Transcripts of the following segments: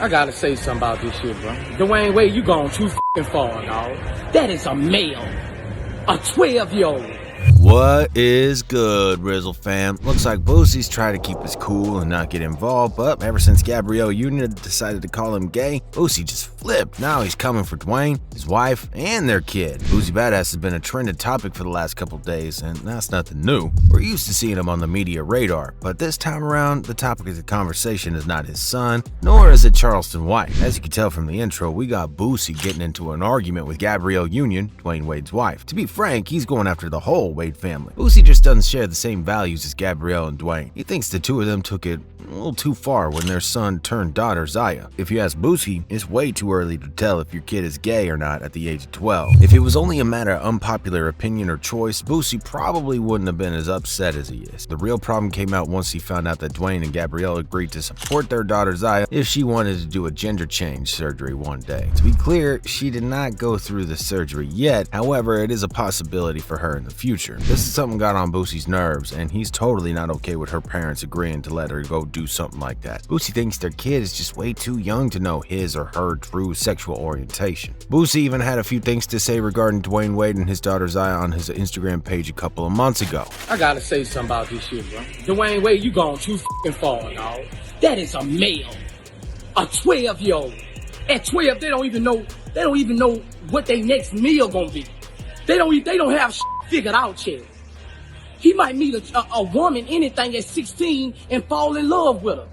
I gotta say something about this shit, bro. Dwayne Wade, you gone too f***ing far, dog. That is a male. A 12-year-old. What is good, RIZZLE fam? Looks like Boosie's trying to keep his cool and not get involved, but ever since Gabrielle Union decided to call him gay, Boosie just flipped. Now he's coming for Dwayne, his wife, and their kid. Boosie Badazz has been a trended topic for the last couple days, and that's nothing new. We're used to seeing him on the media radar, but this time around, the topic of the conversation is not his son, nor is it Charleston White. As you can tell from the intro, we got Boosie getting into an argument with Gabrielle Union, Dwayne Wade's wife. To be frank, he's going after the whole Wade family. Boosie just doesn't share the same values as Gabrielle and Dwayne. He thinks the two of them took it a little too far when their son turned daughter Zaya. If you ask Boosie, it's way too early to tell if your kid is gay or not at the age of 12. If it was only a matter of unpopular opinion or choice, Boosie probably wouldn't have been as upset as he is. The real problem came out once he found out that Dwayne and Gabrielle agreed to support their daughter Zaya if she wanted to do a gender change surgery one day. To be clear, she did not go through the surgery yet, however, it is a possibility for her in the future. This is something got on Boosie's nerves, and he's totally not okay with her parents agreeing to let her go do something like that. Boosie thinks their kid is just way too young to know his or her true sexual orientation. Boosie even had a few things to say regarding Dwayne Wade and his daughter Zaya on his Instagram page a couple of months ago. I gotta say something about this shit, bro. Dwayne Wade, you gone too f***ing far, dog. That is a male. A 12-year-old. At 12, they don't even know what their next meal gonna be. They don't have shit figured out yet. He might meet a woman, anything, at 16 and fall in love with her.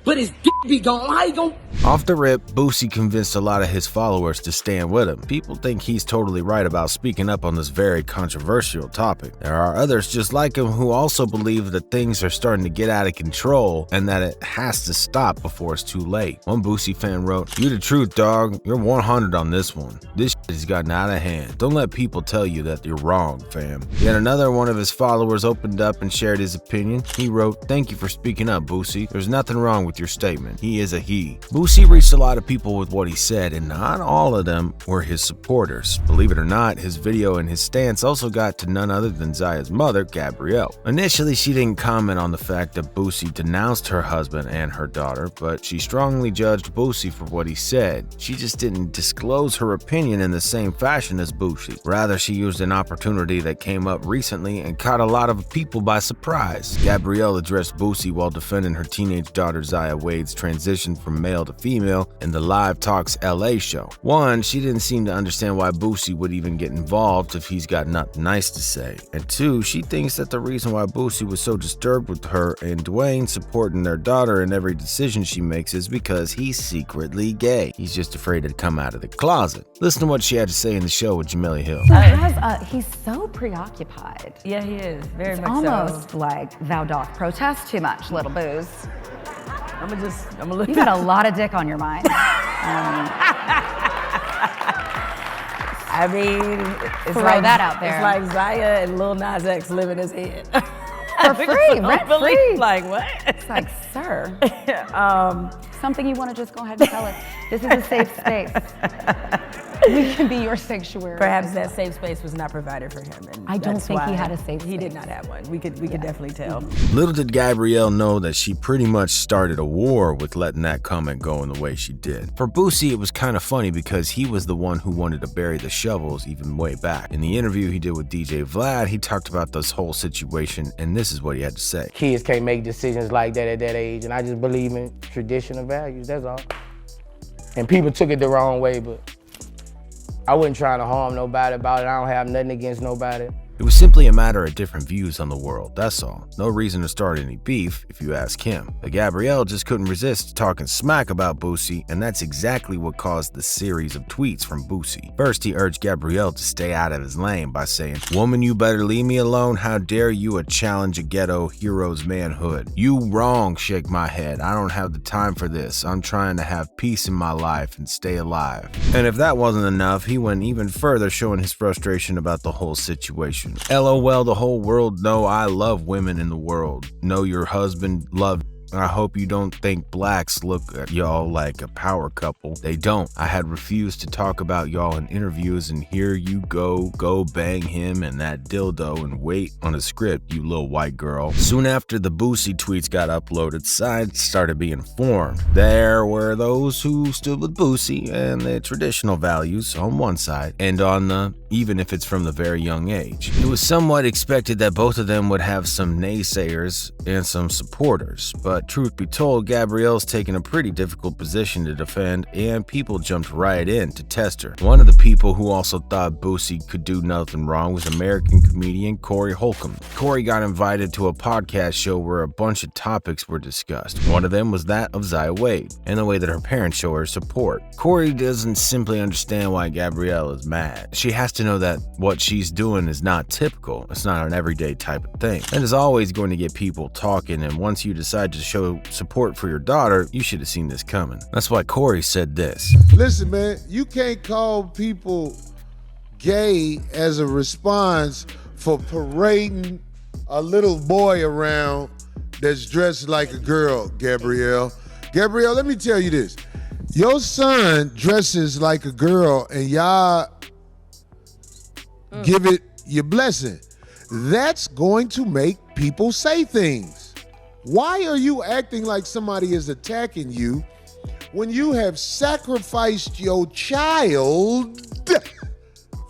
But his dick be gone. How you gonna... Off the rip, Boosie convinced a lot of his followers to stand with him. People think he's totally right about speaking up on this very controversial topic. There are others just like him who also believe that things are starting to get out of control and that it has to stop before it's too late. One Boosie fan wrote, "You the truth, dog. You're 100 on this one. This shit has gotten out of hand. Don't let people tell you that you're wrong, fam." Yet another one of his followers opened up and shared his opinion. He wrote, "Thank you for speaking up, Boosie. There's nothing wrong with your statement. He is a he." Boosie reached a lot of people with what he said, and not all of them were his supporters. Believe it or not, his video and his stance also got to none other than Zaya's mother, Gabrielle. Initially, she didn't comment on the fact that Boosie denounced her husband and her daughter, but she strongly judged Boosie for what he said. She just didn't disclose her opinion in the same fashion as Boosie. Rather, she used an opportunity that came up recently and caught a lot of people by surprise. Gabrielle addressed Boosie while defending her teenage daughter Zaya Wade's transition from male to female in the Live Talks LA show. One, she didn't seem to understand why Boosie would even get involved if he's got nothing nice to say. And two, she thinks that the reason why Boosie was so disturbed with her and Dwayne supporting their daughter in every decision she makes is because he's secretly gay. He's just afraid to come out of the closet. Listen to what she had to say in the show with Jamila Hill. So he's so preoccupied. Yeah, he is. Very much Almost like thou doth protest too much, little booze. I'm gonna look. You've got a lot of dick on your mind. I mean, it's Throw like that out there. It's like Zaya and Lil Nas X living his head. For free, rent free. Like what? It's like, sir, something you want to just go ahead and tell us. This is a safe space. We can be your sanctuary. Perhaps that safe space was not provided for him. And I don't think he had a safe space. He did not have one. We could definitely tell. Little did Gabrielle know that she pretty much started a war with letting that comment go in the way she did. For Boosie, it was kind of funny because he was the one who wanted to bury the shovels even way back. In the interview he did with DJ Vlad, he talked about this whole situation, and this is what he had to say. Kids can't make decisions like that at that age, and I just believe in traditional values, that's all. And people took it the wrong way, but I wasn't trying to harm nobody about it. I don't have nothing against nobody. It was simply a matter of different views on the world, that's all. No reason to start any beef, if you ask him. But Gabrielle just couldn't resist talking smack about Boosie, and that's exactly what caused the series of tweets from Boosie. First, he urged Gabrielle to stay out of his lane by saying, "Woman, you better leave me alone. How dare you challenge a ghetto hero's manhood? You wrong, shake my head. I don't have the time for this. I'm trying to have peace in my life and stay alive." And if that wasn't enough, he went even further, showing his frustration about the whole situation. LOL, the whole world know I love women in the world. Know your husband loved I hope you don't think blacks look at y'all like a power couple. They don't. I had refused to talk about y'all in interviews, and here you go bang him and that dildo and wait on a script, you little white girl. Soon after the Boosie tweets got uploaded, sides started being formed. There were those who stood with Boosie and the traditional values on one side, and on the even if it's from the very young age. It was somewhat expected that both of them would have some naysayers and some supporters, but truth be told, Gabrielle's taken a pretty difficult position to defend, and people jumped right in to test her. One of the people who also thought Boosie could do nothing wrong was American comedian Corey Holcomb. Corey got invited to a podcast show where a bunch of topics were discussed. One of them was that of Zaya Wade and the way that her parents show her support. Corey doesn't simply understand why Gabrielle is mad. She has to know that what she's doing is not typical. It's not an everyday type of thing. And it's always going to get people talking, and once you decide to show support for your daughter, you should have seen this coming. That's why Corey said this. Listen, man, you can't call people gay as a response for parading a little boy around that's dressed like a girl, Gabrielle. Gabrielle, let me tell you this. Your son dresses like a girl and y'all give it your blessing. That's going to make people say things. Why are you acting like somebody is attacking you when you have sacrificed your child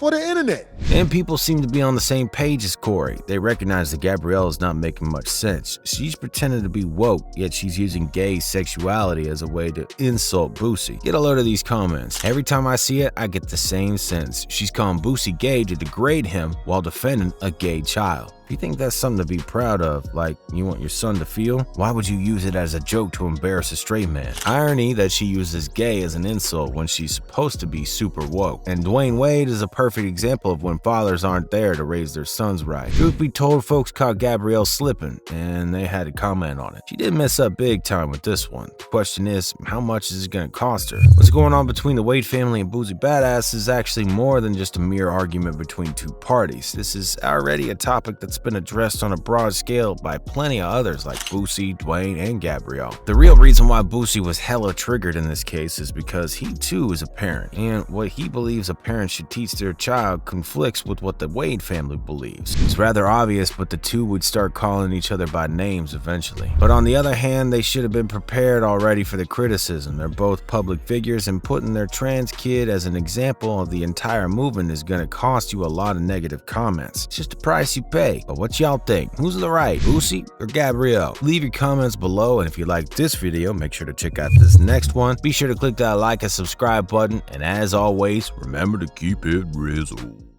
for the internet? And people seem to be on the same page as Corey. They recognize that Gabrielle is not making much sense. She's pretending to be woke, yet she's using gay sexuality as a way to insult Boosie. Get a load of these comments. Every time I see it, I get the same sense. She's calling Boosie gay to degrade him while defending a gay child. If you think that's something to be proud of, like you want your son to feel, why would you use it as a joke to embarrass a straight man? Irony that she uses gay as an insult when she's supposed to be super woke. And Dwayne Wade is a perfect example of when fathers aren't there to raise their sons right. Truth be told, folks caught Gabrielle slipping, and they had to comment on it. She did mess up big time with this one. The question is, how much is it going to cost her? What's going on between the Wade family and Boosie Badazz is actually more than just a mere argument between two parties. This is already a topic that's been addressed on a broad scale by plenty of others like Boosie, Dwayne, and Gabrielle. The real reason why Boosie was hella triggered in this case is because he too is a parent, and what he believes a parent should teach their child conflicts with what the Wade family believes. It's rather obvious, but the two would start calling each other by names eventually. But on the other hand, they should have been prepared already for the criticism. They're both public figures, and putting their trans kid as an example of the entire movement is going to cost you a lot of negative comments. It's just the price you pay. But what y'all think? Who's the right, Boosie or Gabrielle? Leave your comments below, and if you liked this video, make sure to check out this next one. Be sure to click that like and subscribe button, and as always, remember to keep it RIZZLE.